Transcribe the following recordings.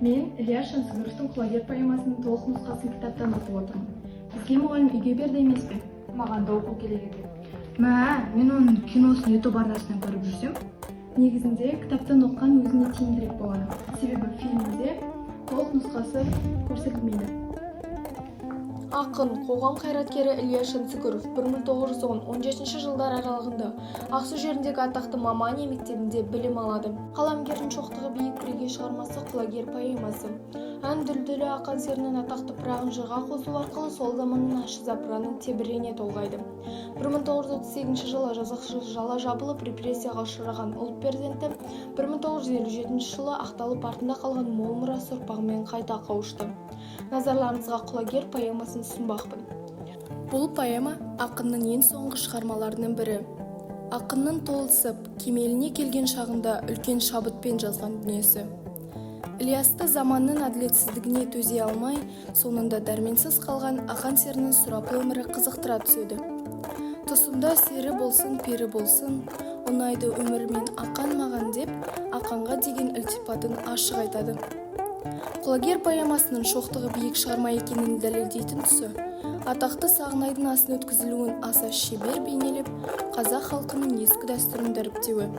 Мен Ильяс Жансүгіровтің құлагер поэмасының толық нұсқасын кітаптан оқып отырмын. Бізге мұғалім үйге берді емес пе? Маған да оқу керек екен. Мен оның киносын YouTube арнасынан көріп жүрсем. Негізінде кітаптан оқыған өзіне тиімдірек болады. Себебі фильмде толық нұсқасы көрсетілмейді. Ақын, қоғам қайраткері Ильяс Жансүгіров 1910-17 жылдар аралығында Ақсу жеріндегі атақты Мамания мектебінде білім алады. Қаламгердің шоқтығы биік бірегей шығармасы құлагер поэмасы. Ән дүлдүлі ақан серінің атақты пырағын жырға қосу арқылы сол заманның ащы запыранын тебірене толғайды. 1938 жылы жазықшы жала жабылып репрессияға ұшыраған ұлт перзенті 1957 жылы ақталып артында қалған мол мұрасы ұрпағымен қайта қауышты. Назарларыңызға құлагер поэмасын ұсынбақпын. Бұл поэма ақынның ең соңғы шығармаларының бірі. Ақынның толысып, кемеліне келген шағында үлкен шабытпен жазған дүниесі. Ильясты заманның әділетсіздігіне төзе алмай, соңында дәрменсіз қалған ақан серінің сұрапыл өмірі қызықтыра түседі. Тұсымда сері болсын, пері болсын, ұнайды өмірмен ақан маған деп, ақанға деген ілтипатын ашық айтады. Құлагер поэмасының шоқтығы биік шығарма екенін дәлелдейтін тұсы, атақты Сағынайдың асын өткізілуін аса шебер бейнелеп, қазақ халқының ескі дәстүрін дәріптеуі.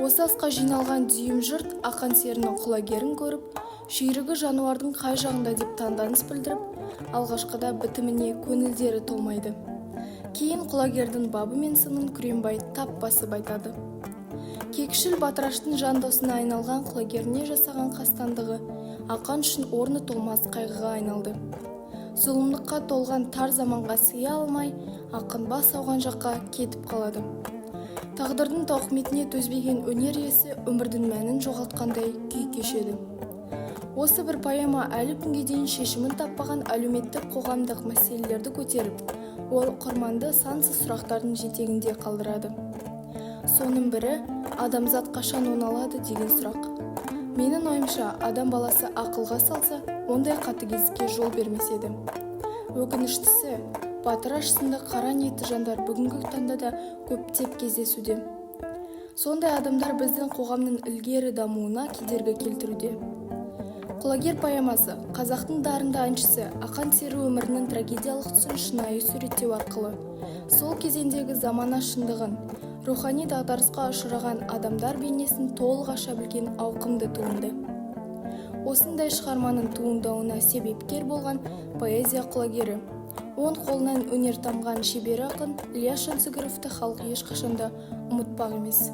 Осы асқа жиналған дүйім жұрт ақан серінің құлагерін көріп, жүйрігі жануардың қай жағында деп таңданыс білдіріп, алғашқыда бітіміне көңілдері толмайды. Кейін құлагердің бабы мен сынын Күренбай тап басып айтады. Кекшіл батыраштың жан досына айналған құлагеріне жасаған қастандығы ақан үшін орны толмас қайғыға айналды. Зұлымдыққа толған тар заманға сыя алмай, ақын бас ауған жаққа кетіп қалады. Тағдырдың тауқыметіне төзбеген өнер иесі өмірдің мәнін жоғалтқандай күй кешеді. Осы бір поэма әлі күнге дейін шешімін таппаған әлеуметтік қоғамдық мәселелерді көтеріп, ол оқырманды сансыз сұрақтардың жетегінде қалдырады. Соның бірі адамзат қашан оңалады деген сұрақ. Менің ойымша, адам баласы ақылға салса, ондай қатыгездікке жол бермес еді. Өкініштісі, батыраш сынды қара ниетті жандар бүгінгі таңда да көптеп кездесуде. Сондай адамдар біздің қоғамның ілгері дамуына кедергі келтіруде. Құлагер поэмасы қазақтың дарынды әншісі ақан сері өмірінің трагедиялық түсін шынайы суреттеу арқылы сол кезеңдегі замана шындығын, рухани дағдарысқа ұшыраған адамдар бейнесін толық аша білген ауқымды туынды. Осындай шығарманың туындауына себепкер болған поэзия құлагері, он қолынан өнер тамған шебер ақын Ильяс Жансүгіровті халық ешқашанда ұмытпақ емес.